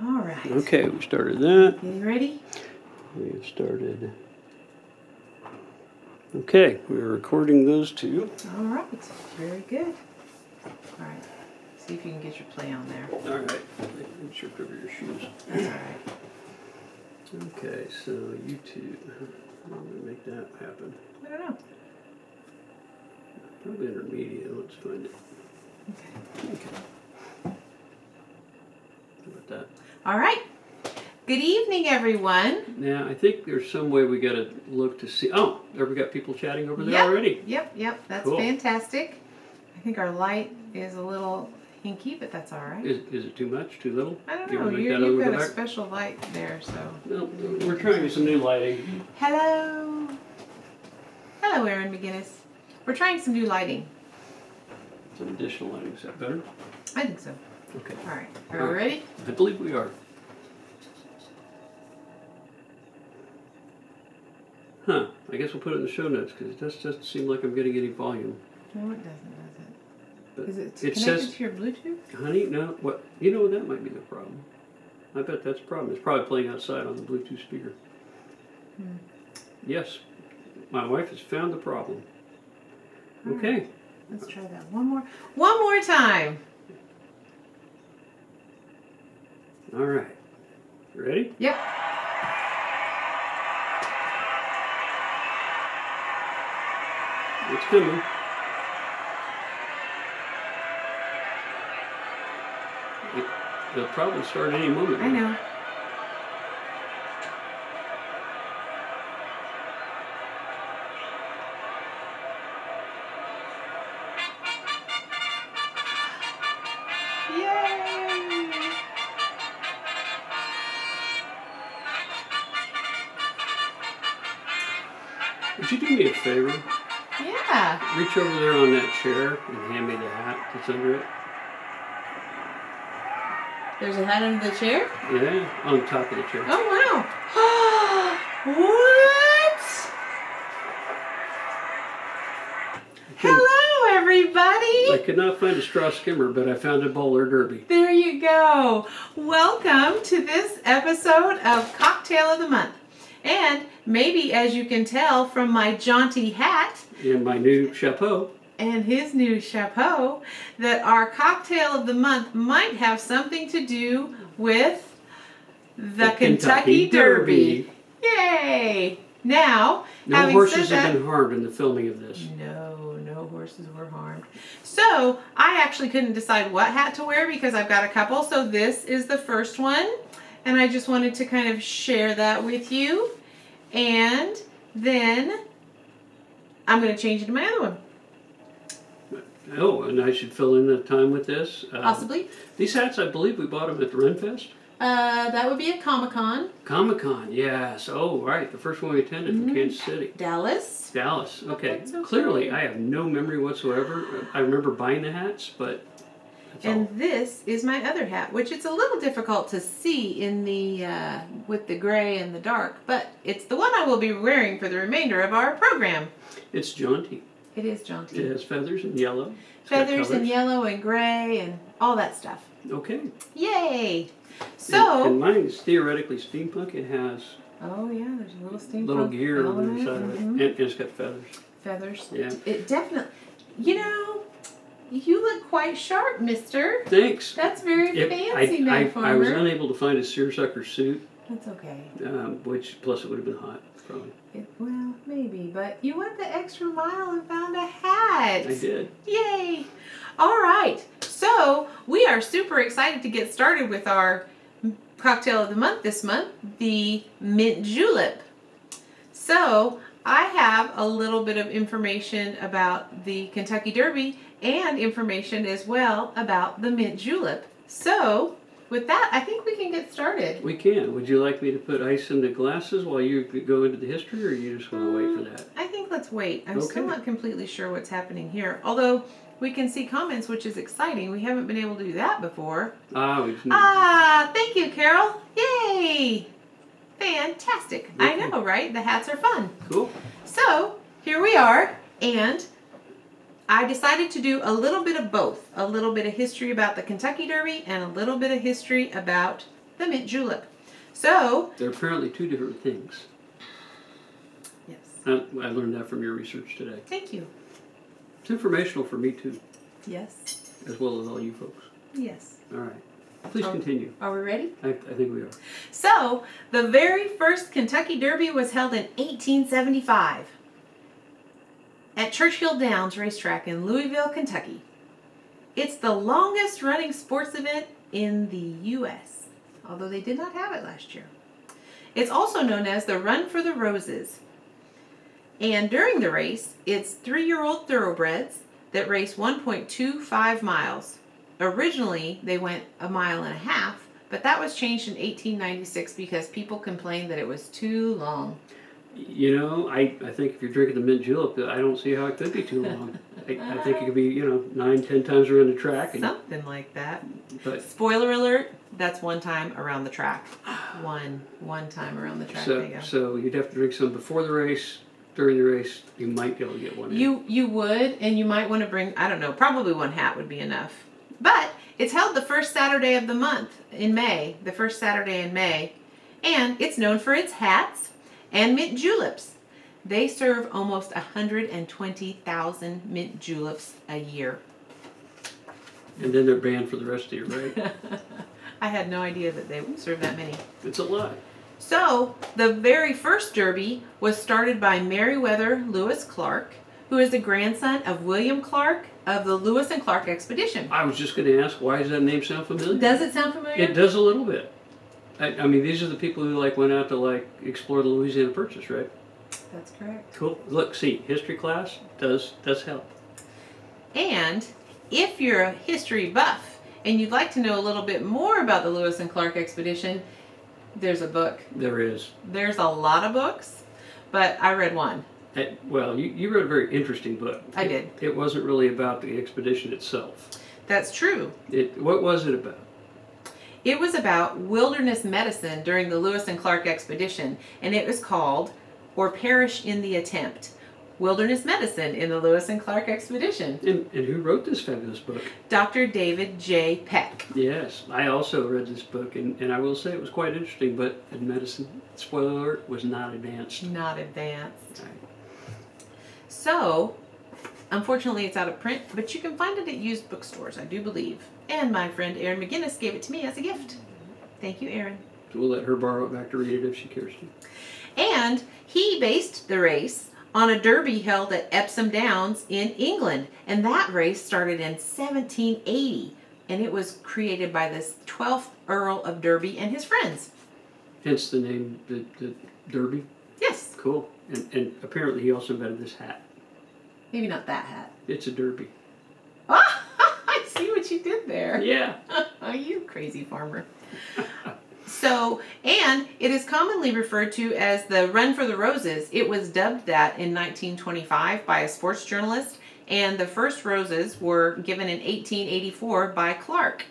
All right. Okay, we started that. Getting ready? We have started. Okay, we're recording those two. All right. Very good. All right. See if you can get your play on there. All right. Make sure to cover your shoes. That's all right. Okay, so YouTube. How do we make that happen? I don't know. Probably intermediate. Let's find it. Okay. How about that? All right. Good evening, everyone. Now, I think there's some way we got to look to see. Oh, there we got people chatting over there already. Yep. That's Cool. Fantastic. I think our light is a little hinky, but that's all right. Is it too much? Too little? I don't You know. wanna make You've that got go a back? special light there, so. No, we're trying some new lighting. Hello. Hello, Erin McGinnis. We're trying some new lighting. Some additional lighting. Is that better? I think so. Okay. All right. Are we ready? I believe we are. Huh. I guess we'll put it in the show notes because it doesn't seem like I'm getting any volume. No, it doesn't, does it? But Is it it connected says, to your Bluetooth? honey, no. What? You know that might be the problem. I bet that's the problem. It's probably playing outside on the Bluetooth speaker. Yes. My wife has found the problem. All Okay. right. Let's try that one more time. All right. You ready? Yep. It's coming. It'll probably start any moment. I know. Yay! Would you do me a favor? Yeah. Reach over there on that chair and hand me the hat that's under it. There's a hat under the chair? Yeah, on top of the chair. Oh, wow. What? Hello, everybody. I could not find a straw skimmer, but I found a bowler derby. There you go. Welcome to this episode of Cocktail of the Month. And maybe, as you can tell from my jaunty hat And my new chapeau. and his new chapeau, that our Cocktail of the Month might have something to do with the Kentucky Derby. Yay! Now, No having horses said have that, been harmed in the filming of this. no horses were harmed. So I actually couldn't decide what hat to wear because I've got a couple. So this is the first one, and I just wanted to kind of share that with you. And then I'm going to change it to my other one. Oh, and I should fill in the time with this. Possibly. These hats, I believe we bought them at the Renfest. That would be a Comic-Con. Comic-Con, yes. Oh, right. The first one we attended in Kansas City. Dallas. Dallas. Okay. That's okay. Clearly, I have no memory whatsoever. I remember buying the hats, but that's And all. this is my other hat, which it's a little difficult to see in the with the gray and the dark, but it's the one I will be wearing for the remainder of our program. It's jaunty. It is jaunty. It has feathers and yellow. It's got Feathers and colors. yellow and gray and all that stuff. Okay. Yay! So, And mine is theoretically steampunk. It has oh yeah, there's a little steampunk little gear on the element. inside of it. Mhm. And it's got feathers. Feathers. Yeah. It definitely, you look quite sharp, mister. Thanks. That's very fancy now, I farmer. was unable to find a seersucker suit, That's okay. which plus it would have been hot, probably. Well, maybe, but you went the extra mile and found a hat. I did. Yay! All right, so we are super excited to get started with our cocktail of the month this month, the mint julep. So I have a little bit of information about the Kentucky Derby and information as well about the mint julep. So with that, I think we can get started. We can. Would you like me to put ice in the glasses while you go into the history, or you just want to wait for that? I think let's wait. I'm still Okay. not completely sure what's happening here. Although we can see comments, which is exciting. We haven't been able to do that before. Thank you, Carol. Yay! Fantastic. I Okay. know, right? The hats are fun. Cool. So here we are, and I decided to do a little bit of both. A little bit of history about the Kentucky Derby and a little bit of history about the mint julep. So, They're apparently two different things. yes. I learned that from your research today. Thank you. It's informational for me too, Yes. as well as all you folks. Yes. All right. Please continue. Are we ready? I think we are. So, the very first Kentucky Derby was held in 1875 at Churchill Downs Racetrack in Louisville, Kentucky. It's the longest running sports event in the U.S., although they did not have it last year. It's also known as the Run for the Roses. And during the race, it's 3-year-old thoroughbreds that race 1.25 miles. Originally, they went 1.5 miles, but that was changed in 1896 because people complained that it was too long. You know, I think if you're drinking the mint julep, I don't see how it could be too long. I think it could be, 9-10 times around the track. Something like that. But Spoiler alert, that's one time around the track. One time around the track. There you go. so you'd have to drink some before the race. During the race, you might be able to get one in. You would, and you might want to bring, I don't know, probably one hat would be enough. But it's held the first Saturday of the month in May, the first Saturday in May, and it's known for its hats and mint juleps. They serve almost 120,000 mint juleps a year. And then they're banned for the rest of the year, right? I had no idea that they would serve that many. It's a lie. So, the very first derby was started by Meriwether Lewis Clark, who is the grandson of William Clark of the Lewis and Clark expedition. I was just going to ask, why does that name sound familiar? Does it sound familiar? It does a little bit. I mean, these are the people who went out to explore the Louisiana Purchase, right? That's correct. Cool. Look, see, history class does help. And if you're a history buff and you'd like to know a little bit more about the Lewis and Clark expedition, there's a book. There is. There's a lot of books, but I read one. Well, you read a very interesting book. I did. It wasn't really about the expedition itself. That's true. What was it about? It was about wilderness medicine during the Lewis and Clark expedition, and it was called Or Perish in the Attempt. Wilderness Medicine in the Lewis and Clark expedition. And who wrote this fabulous book? Dr. David J. Peck. Yes, I also read this book, and I will say it was quite interesting, but in medicine, spoiler alert, was not advanced. Not advanced. Right. So, unfortunately it's out of print, but you can find it at used bookstores, I do believe. And my friend Erin McGinnis gave it to me as a gift. Thank you, Erin. So we'll let her borrow it back to read it if she cares to. And he based the race on a derby held at Epsom Downs in England. And that race started in 1780. And it was created by this 12th Earl of Derby and his friends. Hence the name, the Derby. Yes. Cool. And apparently he also invented this hat. Maybe not that hat. It's a derby. Ah, I see what you did there. Yeah. You crazy farmer. So, and it is commonly referred to as the Run for the Roses. It was dubbed that in 1925 by a sports journalist, and the first roses were given in 1884 by Clark.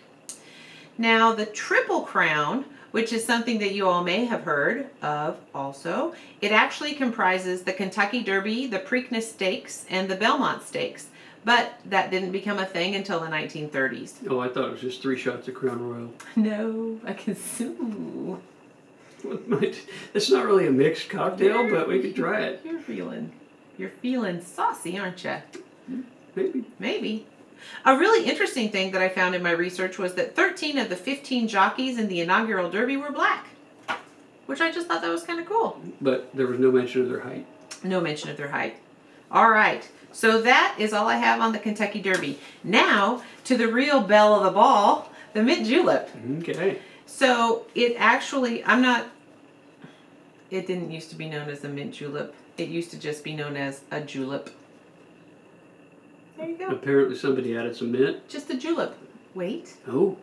Now, the Triple Crown, which is something that you all may have heard of also, it actually comprises the Kentucky Derby, the Preakness Stakes, and the Belmont Stakes. But that didn't become a thing until the 1930s. Oh, I thought it was just 3 shots of Crown Royal. No, I can sue. It's not really a mixed cocktail, but we could try it. You're feeling saucy, aren't you? Maybe. Maybe. A really interesting thing that I found in my research was that 13 of the 15 jockeys in the inaugural Derby were black, which I just thought that was kind of cool. But there was no mention of their height. No mention of their height. All right. So that is all I have on the Kentucky Derby. Now to the real belle of the ball, the mint julep. Okay. So it actually, it didn't used to be known as a mint julep. It used to just be known as a julep. There you go. Apparently somebody added some mint. Just a julep. Wait. Oh,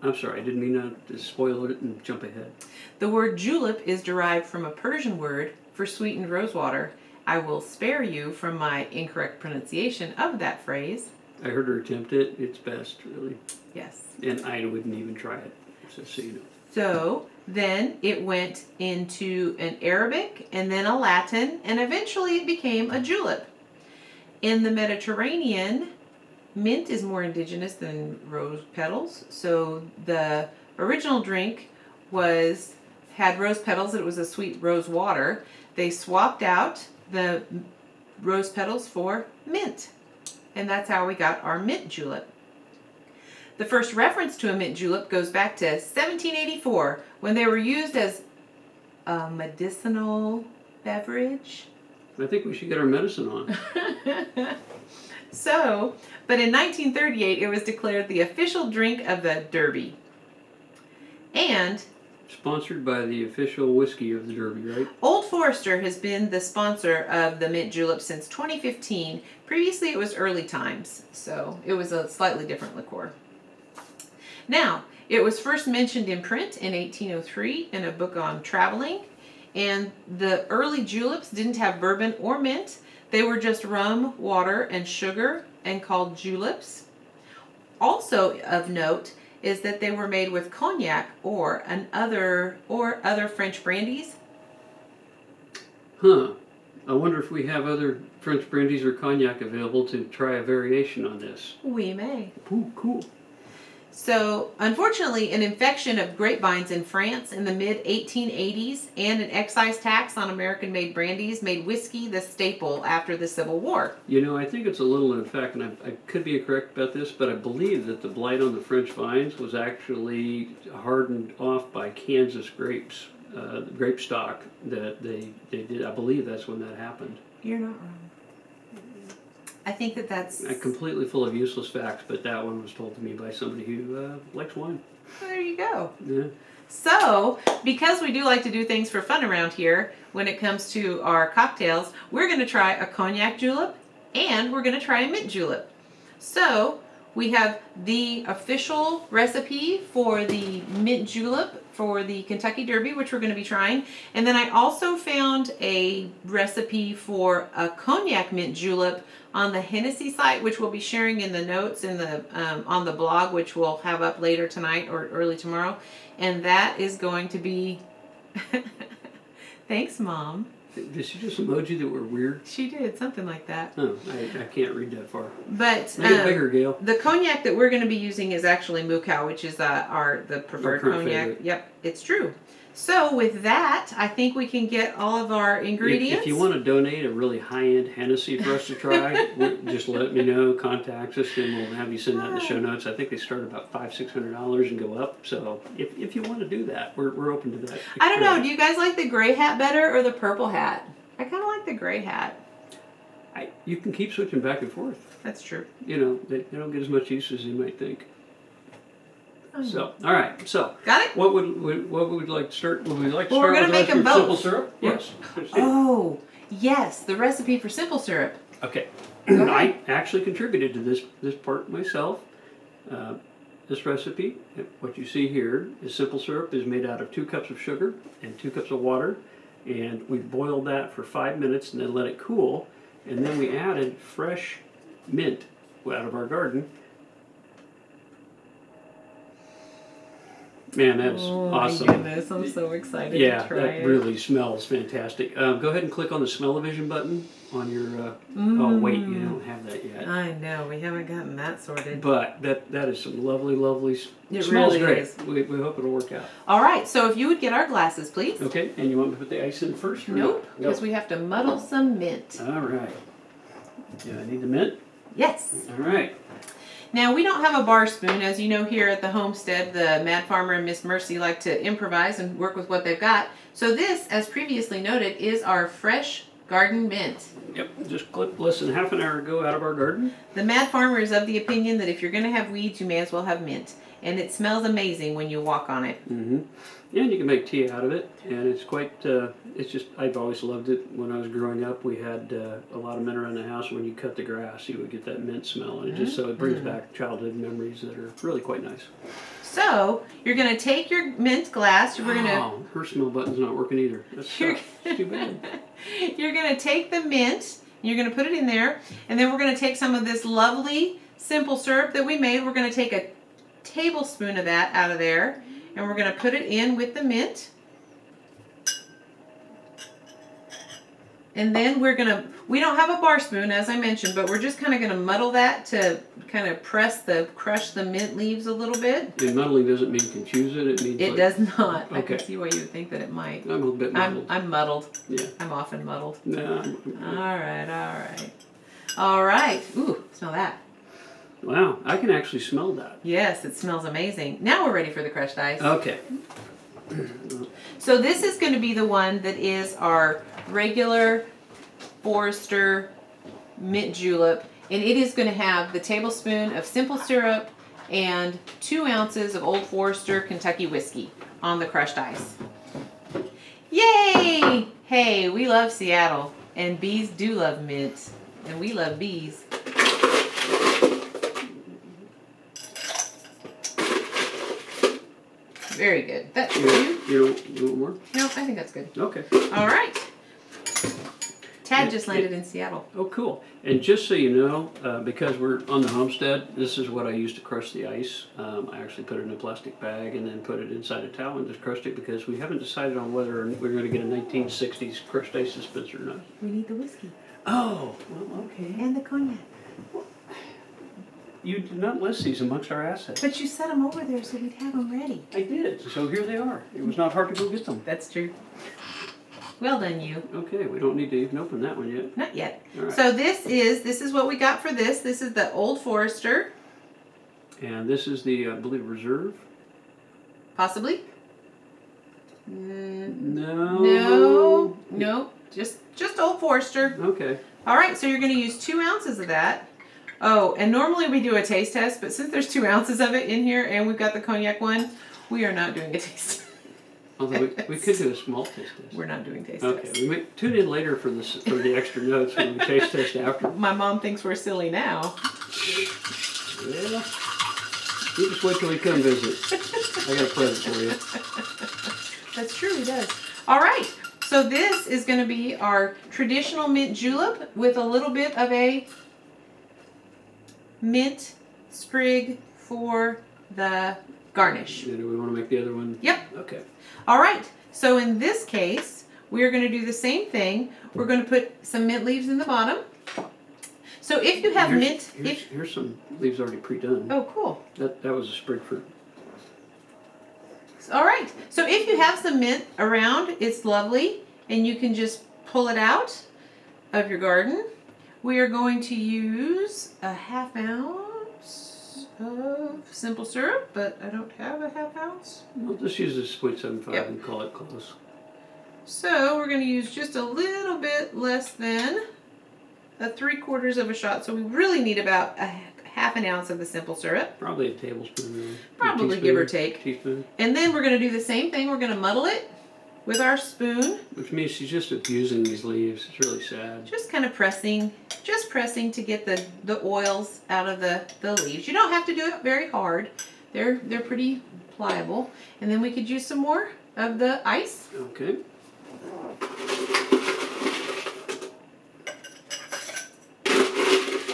I'm sorry. I didn't mean to spoil it and jump ahead. The word julep is derived from a Persian word for sweetened rosewater. I will spare you from my incorrect pronunciation of that phrase. I heard her attempt it. It's best, really. Yes. And I wouldn't even try it, just so you know. So then it went into an Arabic and then a Latin, and eventually it became a julep. In the Mediterranean, mint is more indigenous than rose petals. So the original drink had rose petals. It was a sweet rose water. They swapped out the rose petals for mint. And that's how we got our mint julep. The first reference to a mint julep goes back to 1784 when they were used as a medicinal beverage. I think we should get our medicine on. But in 1938 it was declared the official drink of the Derby. And Sponsored by the official whiskey of the Derby, right? Old Forester has been the sponsor of the mint julep since 2015. Previously it was Early Times, so it was a slightly different liqueur. Now, it was first mentioned in print in 1803 in a book on traveling, and the early juleps didn't have bourbon or mint. They were just rum, water, and sugar and called juleps. Also of note is that they were made with cognac or other French brandies. Huh. I wonder if we have other French brandies or cognac available to try a variation on this. We may. Ooh, cool. So, unfortunately, an infection of grapevines in France in the mid-1880s and an excise tax on American-made brandies made whiskey the staple after the Civil War. You know, I think it's a little, in fact, and I could be correct about this, but I believe that the blight on the French vines was actually hardened off by Kansas grapes, grape stock that they did. I believe that's when that happened. You're not wrong. I think that's... Completely full of useless facts, but that one was told to me by somebody who likes wine. Well, there you go. Yeah. So, because we do like to do things for fun around here, when it comes to our cocktails, we're going to try a cognac julep and we're going to try a mint julep. So, we have the official recipe for the mint julep for the Kentucky Derby, which we're going to be trying. And then I also found a recipe for a cognac mint julep on the Hennessy site, which we'll be sharing in the notes in the on the blog, which we'll have up later tonight or early tomorrow. And that is going to be... Thanks, Mom. Did she just emoji that were weird? She did, something like that. Oh, I can't read that far. But Make it bigger, Gail. the cognac that we're going to be using is actually Mukau, which is the preferred current cognac. favorite. Yep, it's true. So with that, I think we can get all of our ingredients. If you want to donate a really high-end Hennessy for us to try, just let me know, contact us, and we'll have you send that in the show notes. I think they start about $500-600 and go up. So if you want to do that, we're open to that. I don't know. Do you guys like the gray hat better or the purple hat? I kind of like the gray hat. You can keep switching back and forth. That's true. You know, they don't get as much use as you might think. Oh. So, all right. So, got it. What would we like to start? Would we like to Well, we're start gonna with make them simple both. syrup? Yes. Oh, yes, the recipe for simple syrup. Okay. Go ahead. I actually contributed to this part myself. This recipe, what you see here, is simple syrup is made out of 2 cups of sugar and 2 cups of water, and we boiled that for 5 minutes and then let it cool, and then we added fresh mint out of our garden. Man, that's awesome. Oh my goodness, I'm so excited to try that it. really smells fantastic. Go ahead and click on the smell-o-vision button on your... Oh, wait, you don't have that yet. I know, we haven't gotten that sorted. But that is some lovely, It smells really great. is. We hope it'll work out. All right, so if you would get our glasses, please. Okay, and you want me to put the ice in first? Or Nope, not? because we have to muddle some mint. All right. Yeah, I need the mint. Yes. All right. Now, we don't have a bar spoon. As you know, here at the homestead, the Mad Farmer and Miss Mercy like to improvise and work with what they've got. So this, as previously noted, is our fresh garden mint. Yep, just clipped less than half an hour ago out of our garden. The Mad Farmer is of the opinion that if you're going to have weeds, you may as well have mint. And it smells amazing when you walk on it. Mm-hmm. And you can make tea out of it, and it's quite, it's just, I've always loved it. When I was growing up, we had a lot of mint around the house. When you cut the grass, you would get that mint smell, and it just, so it brings back childhood memories that are really quite nice. So, you're going to take your mint glass, we're going to... Oh, her smell button's not working either. That's too bad. You're going to take the mint, you're going to put it in there, and then we're going to take some of this lovely simple syrup that we made. We're going to take a tablespoon of that out of there, and we're going to put it in with the mint. And then we don't have a bar spoon as I mentioned, but we're just kind of going to muddle that to kind of crush the mint leaves a little bit. And muddling doesn't mean confuse it. It means It does not. I Okay. can see why you would think that it might. I'm a little bit muddled. I'm muddled. Yeah. I'm often muddled. No. All right. Ooh, smell that. Wow, I can actually smell that. Yes, it smells amazing. Now we're ready for the crushed ice. Okay. So this is going to be the one that is our regular Forester mint julep, and it is going to have the tablespoon of simple syrup and 2 ounces of Old Forester Kentucky whiskey on the crushed ice. Yay! Hey, we love Seattle, and bees do love mint, and we love bees. Very good. That's you. You want more? No, I think that's good. Okay. All right. Tad just landed in Seattle. Oh, cool. And just so you know, because we're on the homestead, this is what I use to crush the ice. I actually put it in a plastic bag and then put it inside a towel and just crushed it because we haven't decided on whether we're going to get a 1960s crushed ice dispenser or not. We need the whiskey. Oh, well, okay. And the cognac. You did not list these amongst our assets. But you set them over there so we'd have them ready. I did, so here they are. It was not hard to go get them. That's true. Well done, you. Okay, we don't need to even open that one yet. Not yet. All right. So this is what we got for this. This is the Old Forester. And this is the, I believe, Reserve? Possibly. No. Just Old Forester. Okay. All right, so you're going to use 2 ounces of that. Oh, and normally we do a taste test, but since there's 2 ounces of it in here and we've got the cognac one, we are not doing a taste test. Although we could do a small taste test. We're not doing taste Okay, tests. we may tune in later for the extra notes when we taste test after. My mom thinks we're silly now. Well, you just wait till we come visit. I got a present for you. That's true, he does. All right, so this is going to be our traditional mint julep with a little bit of a mint sprig for the garnish. And do we want to make the other one? Yep. Okay. All right, so in this case, we're going to do the same thing. We're going to put some mint leaves in the bottom. So if you have mint... Here's some leaves already pre-done. Oh, cool. That was a sprig for... All right, so if you have some mint around, it's lovely, and you can just pull it out of your garden. We are going to use a ½ ounce of simple syrup, but I don't have a ½ ounce. We'll just use this 0.75 Yep. and call it close. So we're going to use just a little bit less than a 3/4 of a shot. So we really need about a ½ ounce of the simple syrup. Probably a tablespoon. Really. Probably give or take. Teaspoon. And then we're going to do the same thing. We're going to muddle it with our spoon. Which means she's just abusing these leaves. It's really sad. Just kind of pressing to get the oils out of the leaves. You don't have to do it very hard. They're pretty pliable. And then we could use some more of the ice. Okay.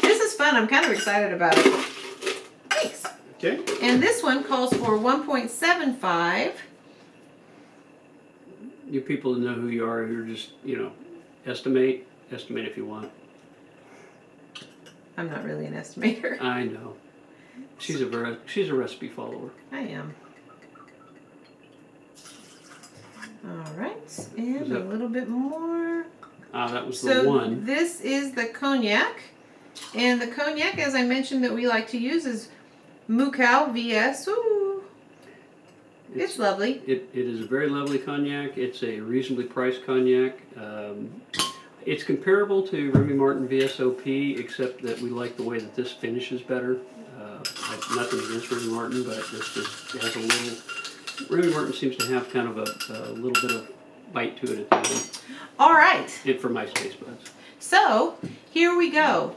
This is fun. I'm kind of excited about it. Thanks. Okay. And this one calls for 1.75. You people know who you are. You're just, estimate if you want. I'm not really an estimator. I know. She's a recipe follower. I am. All right, and a little bit more. That was So the one. this is the cognac, and the cognac, as I mentioned, that we like to use is Mucal VS. Ooh, it's lovely. It is a very lovely cognac. It's a reasonably priced cognac. It's comparable to Remy Martin VSOP, except that we like the way that this finishes better. Nothing against Remy Martin, but this just has a little. Remy Martin seems to have kind of a little bit of bite to it at the end. All right. For my taste buds. So here we go.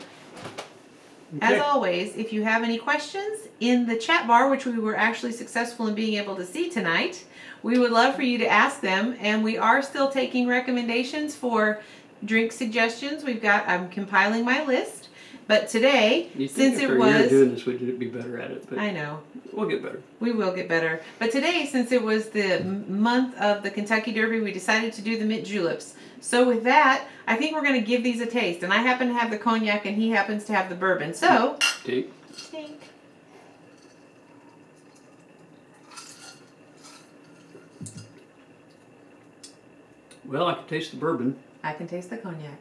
Okay. As always, if you have any questions in the chat bar, which we were actually successful in being able to see tonight, we would love for you to ask them. And we are still taking recommendations for drink suggestions. I'm compiling my list. But today, You think since after it a year was, doing this, we'd be better at it, but I know. we'll get better. We will get better. But today, since it was the month of the Kentucky Derby, we decided to do the mint juleps. So with that, I think we're going to give these a taste. And I happen to have the cognac and he happens to have the bourbon. So, Tink. tink. Well, I can taste the bourbon. I can taste the cognac.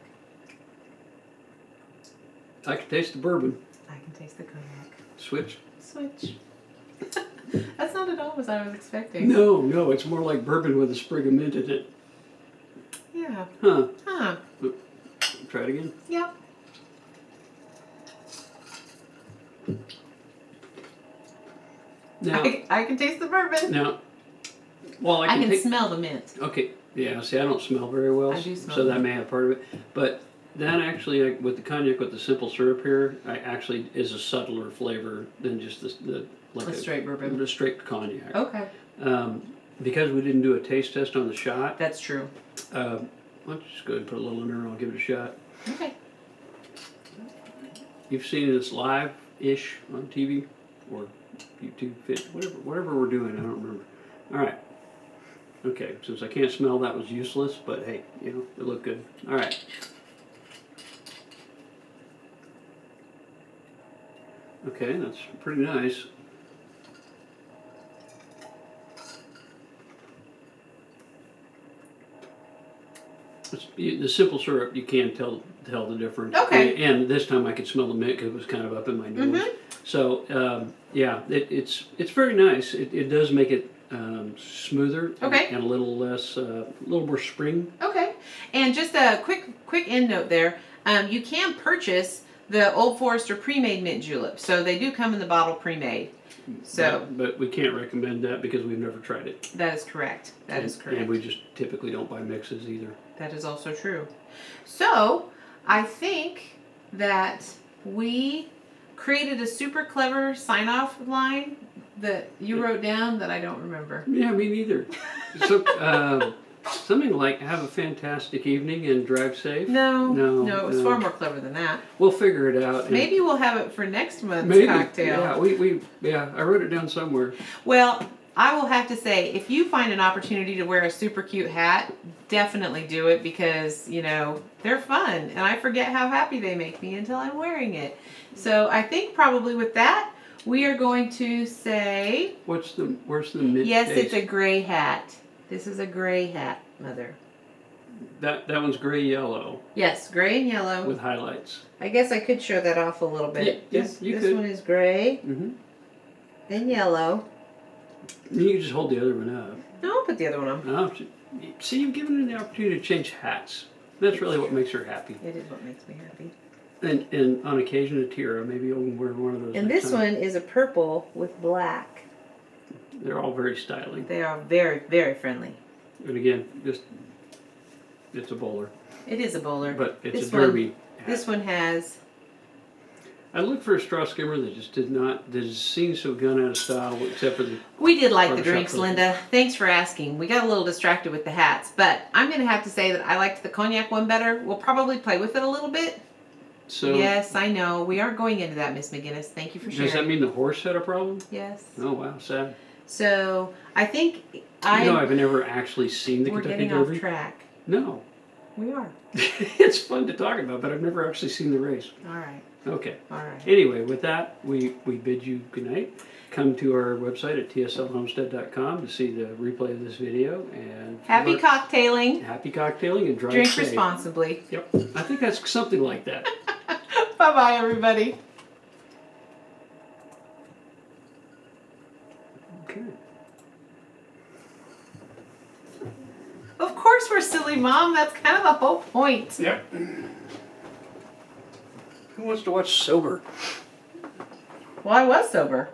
I can taste the bourbon. I can taste the cognac. Switch? Switch. That's not at all what I was expecting. No, it's more like bourbon with a sprig of mint in it. Yeah. Huh. Huh. Try it again. Yep. Now, I can taste the bourbon. now, well, I can smell the mint. Okay, yeah, see, I don't smell very well, I do smell so that mint. may have part of it. But that actually, with the cognac with the simple syrup here, actually is a subtler flavor than just the like A straight bourbon. The straight cognac. Okay. Because we didn't do a taste test on the shot, That's true. why don't you just go ahead and put a little in there and I'll give it a shot. Okay. You've seen this live-ish on TV or YouTube, whatever we're doing, I don't remember. All right. Okay, since I can't smell, that was useless, but hey, you know, it looked good. All right. Okay, that's pretty nice. The simple syrup, you can tell the difference. Okay. And this time I could smell the mint because it was kind of up in my nose. Mhm. So yeah, it's very nice. It does make it smoother. Okay. And a little less, a little more spring. Okay. And just a quick end note there. You can purchase the Old Forester pre-made mint julep. So they do come in the bottle pre-made. So But we can't recommend that because we've never tried it. that is correct. That is correct. And we just typically don't buy mixes either. That is also true. So I think that we created a super clever sign-off line that you wrote down that I don't remember. Yeah, me neither. So something like have a fantastic evening and drive safe. No, No, it was far more clever than that. We'll figure it out. Maybe we'll have it for next month's Maybe. cocktail. Yeah, I wrote it down somewhere. Well, I will have to say, if you find an opportunity to wear a super cute hat, definitely do it because, you know, they're fun. And I forget how happy they make me until I'm wearing it. So I think probably with that, we are going to say, Where's the mint yes, taste? it's a gray hat. This is a gray hat, Mother. That one's gray yellow Yes, gray and yellow. with highlights. I guess I could show that off a little bit. Yeah, this you this could. one is gray Mm-hmm. and yellow. You can just hold the other one up. No, I'll put the other one on. Oh, see, you've given her the opportunity to change hats. That's really what makes her happy. It is what makes me happy. And on occasion a Tira, maybe you'll wear one of those. And next this time. one is a purple with black. They're all very styling. They are very, very friendly. And again, it's a bowler, It is a bowler. but it's This a derby hat. This one has. I looked for a straw skimmer that just seems to have gone out of style, except for the. We did like the Barbershop drinks, cookies. Linda. Thanks for asking. We got a little distracted with the hats, but I'm going to have to say that I liked the cognac one better. We'll probably play with it a little bit. So Yes, I know. We aren't going into that, Miss McGinnis. Thank you for sharing. does that mean the horse had a problem? Yes. Oh wow, sad. So I think I've never actually seen the we're Kentucky getting Derby. off track. No, We are. it's fun to talk about, but I've never actually seen the race. All right. Okay. All right. Anyway, with that, we bid you good night. Come to our website at tslhomestead.com to see the replay of this video and Happy cocktailing. happy cocktailing and drive Drink safe. responsibly. Yep, I think that's something like that. Bye-bye, everybody. Okay. Of course we're silly, Mom. That's kind of the whole point. Yep. Who wants to watch sober? Well, I was sober.